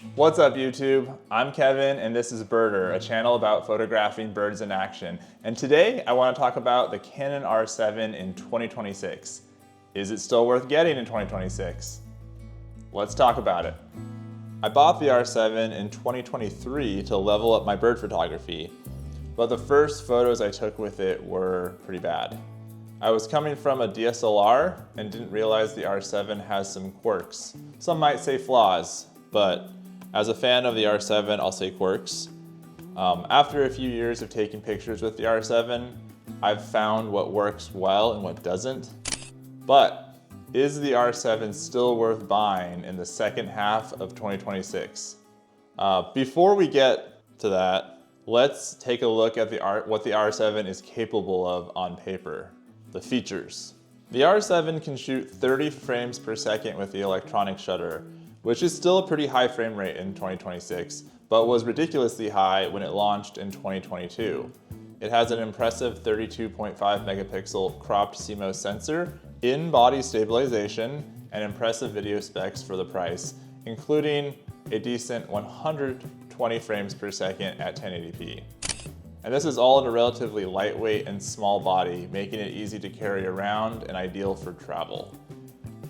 What's up YouTube? I'm Kevin and this is Birder, a channel about photographing birds in action. And today I want to talk about the Canon R7 in 2026. Is it still worth getting in 2026? Let's talk about it. I bought the R7 in 2023 to level up my bird photography, but the first photos I took with it were pretty bad. I was coming from a DSLR and didn't realize the R7 has some quirks. Some might say flaws, but as a fan of the R7, I'll say quirks. After a few years of taking pictures with the R7, I've found what works well and what doesn't. But is the R7 still worth buying in the second half of 2026? Before we get to that, let's take a look at what the R7 is capable of on paper. The features. The R7 can shoot 30 frames per second with the electronic shutter, which is still a pretty high frame rate in 2026, but was ridiculously high when it launched in 2022. It has an impressive 32.5 megapixel cropped CMOS sensor, in-body stabilization, and impressive video specs for the price, including a decent 120 frames per second at 1080p. And this is all in a relatively lightweight and small body, making it easy to carry around and ideal for travel.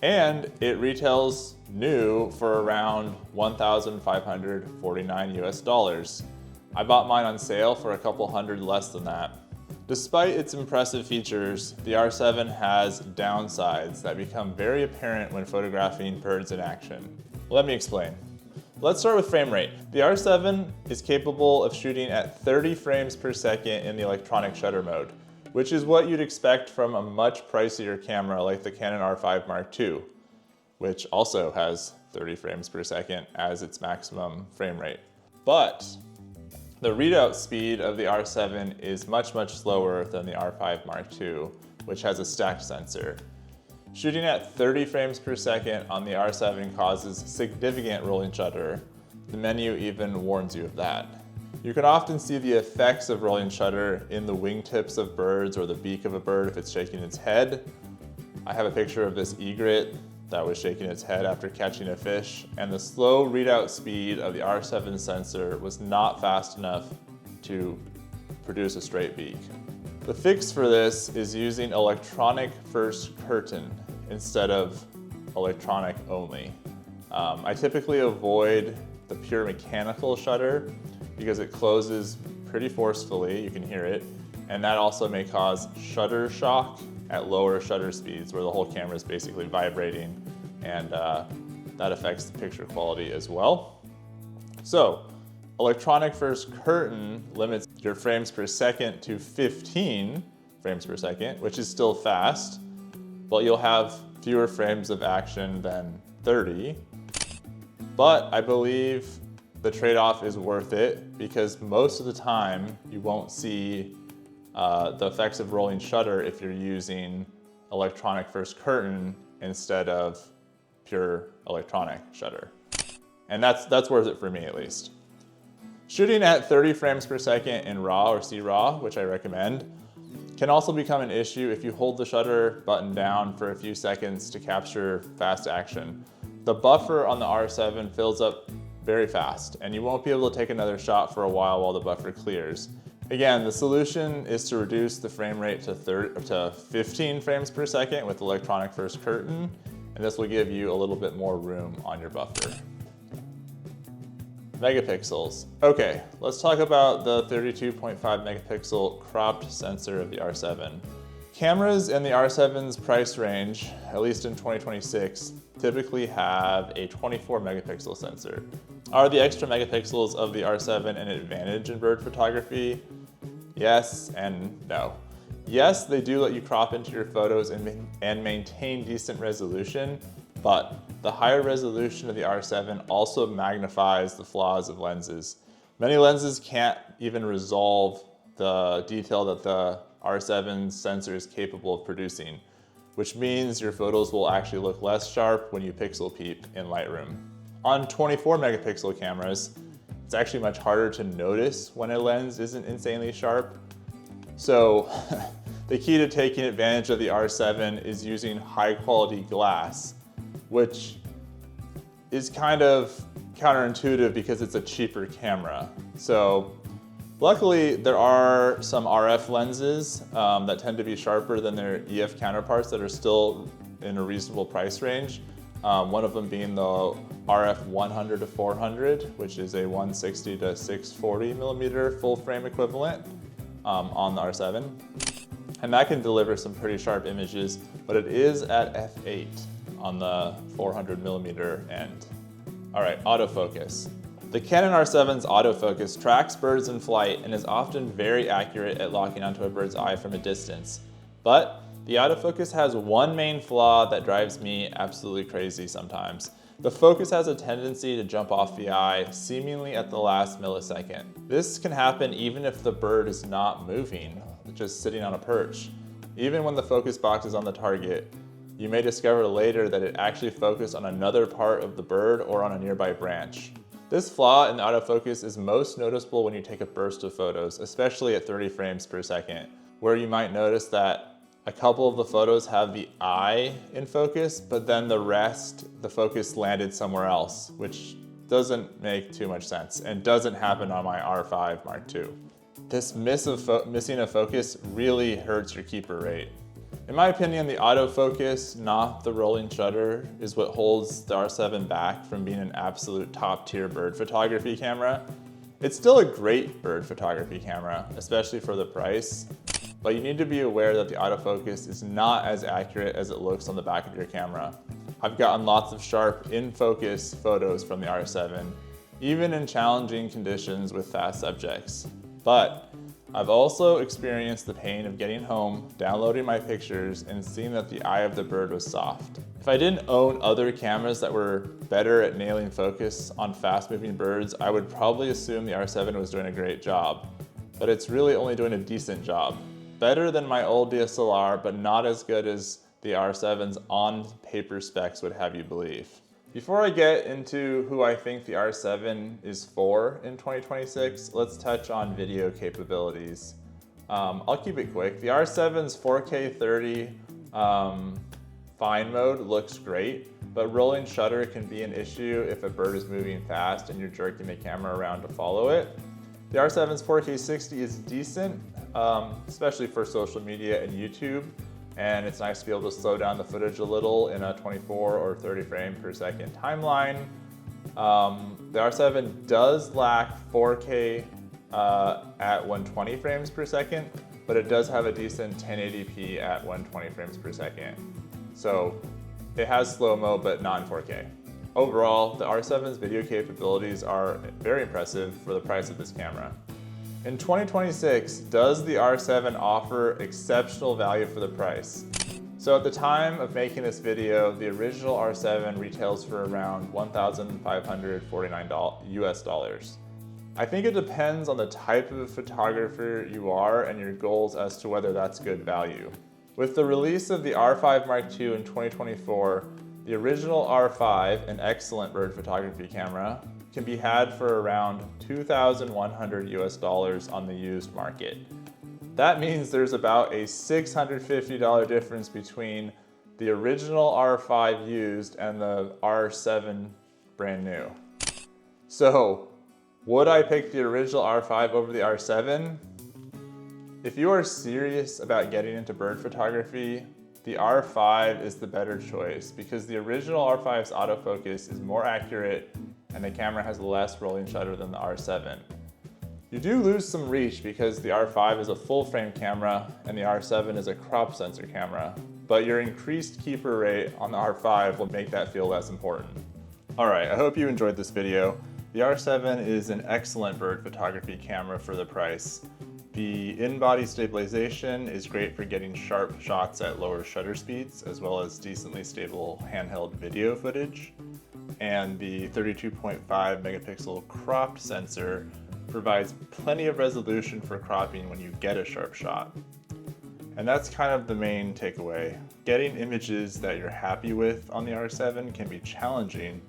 And it retails new for around $1,549 US. I bought mine on sale for a couple hundred less than that. Despite its impressive features, the R7 has downsides that become very apparent when photographing birds in action. Let me explain. Let's start with frame rate. The R7 is capable of shooting at 30 frames per second in the electronic shutter mode, which is what you'd expect from a much pricier camera like the Canon R5 Mark II, which also has 30 frames per second as its maximum frame rate. But the readout speed of the R7 is much slower than the R5 Mark II, which has a stacked sensor. Shooting at 30 frames per second on the R7 causes significant rolling shutter. The menu even warns you of that. You can often see the effects of rolling shutter in the wingtips of birds or the beak of a bird if it's shaking its head. I have a picture of this egret that was shaking its head after catching a fish, and the slow readout speed of the R7 sensor was not fast enough to produce a straight beak. The fix for this is using electronic first curtain instead of electronic only. I typically avoid the pure mechanical shutter because it closes pretty forcefully, you can hear it, and that also may cause shutter shock at lower shutter speeds where the whole camera is basically vibrating, and that affects the picture quality as well. So, electronic first curtain limits your frames per second to 15 frames per second, which is still fast, but you'll have fewer frames of action than 30. But I believe the trade-off is worth it because most of the time you won't see the effects of rolling shutter if you're using electronic first curtain instead of pure electronic shutter. And that's worth it for me at least. Shooting at 30 frames per second in RAW or C-RAW, which I recommend, can also become an issue if you hold the shutter button down for a few seconds to capture fast action. The buffer on the R7 fills up very fast, and you won't be able to take another shot for a while the buffer clears. Again, the solution is to reduce the frame rate to 15 frames per second with electronic first curtain, and this will give you a little bit more room on your buffer. Megapixels. Okay, let's talk about the 32.5 megapixel cropped sensor of the R7. Cameras in the R7's price range, at least in 2026, typically have a 24 megapixel sensor. Are the extra megapixels of the R7 an advantage in bird photography? Yes and no. Yes, they do let you crop into your photos and maintain decent resolution, but the higher resolution of the R7 also magnifies the flaws of lenses. Many lenses can't even resolve the detail that the R7 sensor is capable of producing, which means your photos will actually look less sharp when you pixel peep in Lightroom. On 24 megapixel cameras, it's actually much harder to notice when a lens isn't insanely sharp. So the key to taking advantage of the R7 is using high quality glass, which is kind of counterintuitive because it's a cheaper camera. So luckily there are some RF lenses that tend to be sharper than their EF counterparts that are still in a reasonable price range. One of them being the RF 100 to 400, which is a 160 to 640 millimeter full frame equivalent on the R7. And that can deliver some pretty sharp images, but it is at f8 on the 400 millimeter end. All right, autofocus. The Canon R7's autofocus tracks birds in flight and is often very accurate at locking onto a bird's eye from a distance. But the autofocus has one main flaw that drives me absolutely crazy sometimes. The focus has a tendency to jump off the eye, seemingly at the last millisecond. This can happen even if the bird is not moving, just sitting on a perch. Even when the focus box is on the target, you may discover later that it actually focused on another part of the bird or on a nearby branch. This flaw in the autofocus is most noticeable when you take a burst of photos, especially at 30 frames per second, where you might notice that a couple of the photos have the eye in focus, but then the rest, the focus landed somewhere else, which doesn't make too much sense and doesn't happen on my R5 Mark II. This missing of focus really hurts your keeper rate. In my opinion, the autofocus, not the rolling shutter, is what holds the R7 back from being an absolute top-tier bird photography camera. It's still a great bird photography camera, especially for the price, but you need to be aware that the autofocus is not as accurate as it looks on the back of your camera. I've gotten lots of sharp, in-focus photos from the R7, even in challenging conditions with fast subjects. But I've also experienced the pain of getting home, downloading my pictures, and seeing that the eye of the bird was soft. If I didn't own other cameras that were better at nailing focus on fast-moving birds, I would probably assume the R7 was doing a great job. But it's really only doing a decent job. Better than my old DSLR, but not as good as the R7's on-paper specs would have you believe. Before I get into who I think the R7 is for in 2026, let's touch on video capabilities. I'll keep it quick. The R7's 4K 30 fine mode looks great, but rolling shutter can be an issue if a bird is moving fast and you're jerking the camera around to follow it. The R7's 4K 60 is decent, especially for social media and YouTube, and it's nice to be able to slow down the footage a little in a 24 or 30 frame per second timeline. The R7 does lack 4K at 120 frames per second, but it does have a decent 1080p at 120 frames per second. So it has slow-mo, but not in 4K. Overall, the R7's video capabilities are very impressive for the price of this camera. In 2026, does the R7 offer exceptional value for the price? So at the time of making this video, the original R7 retails for around $1,549 US. I think it depends on the type of photographer you are and your goals as to whether that's good value. With the release of the R5 Mark II in 2024, the original R5, an excellent bird photography camera, can be had for around $2,100 US on the used market. That means there's about a $650 difference between the original R5 used and the R7 brand new. So, would I pick the original R5 over the R7? If you are serious about getting into bird photography, the R5 is the better choice because the original R5's autofocus is more accurate and the camera has less rolling shutter than the R7. You do lose some reach because the R5 is a full frame camera and the R7 is a crop sensor camera, but your increased keeper rate on the R5 will make that feel less important. All right, I hope you enjoyed this video. The R7 is an excellent bird photography camera for the price. The in-body stabilization is great for getting sharp shots at lower shutter speeds, as well as decently stable handheld video footage. And the 32.5 megapixel cropped sensor provides plenty of resolution for cropping when you get a sharp shot. And that's kind of the main takeaway. Getting images that you're happy with on the R7 can be challenging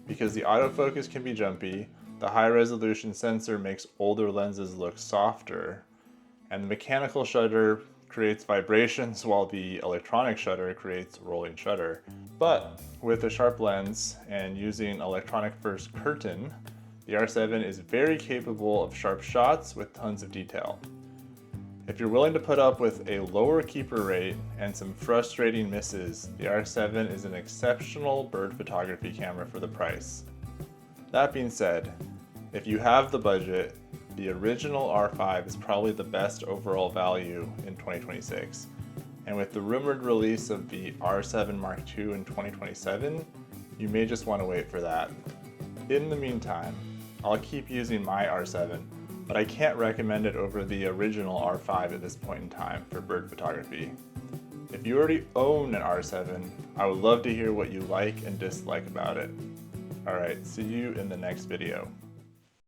because the autofocus can be jumpy, the high resolution sensor makes older lenses look softer, and the mechanical shutter creates vibrations while the electronic shutter creates rolling shutter. But with a sharp lens and using electronic first curtain, the R7 is very capable of sharp shots with tons of detail. If you're willing to put up with a lower keeper rate and some frustrating misses, the R7 is an exceptional bird photography camera for the price. That being said, if you have the budget, the original R5 is probably the best overall value in 2026. And with the rumored release of the R7 Mark II in 2027, you may just want to wait for that. In the meantime, I'll keep using my R7, but I can't recommend it over the original R5 at this point in time for bird photography. If you already own an R7, I would love to hear what you like and dislike about it. Alright, see you in the next video.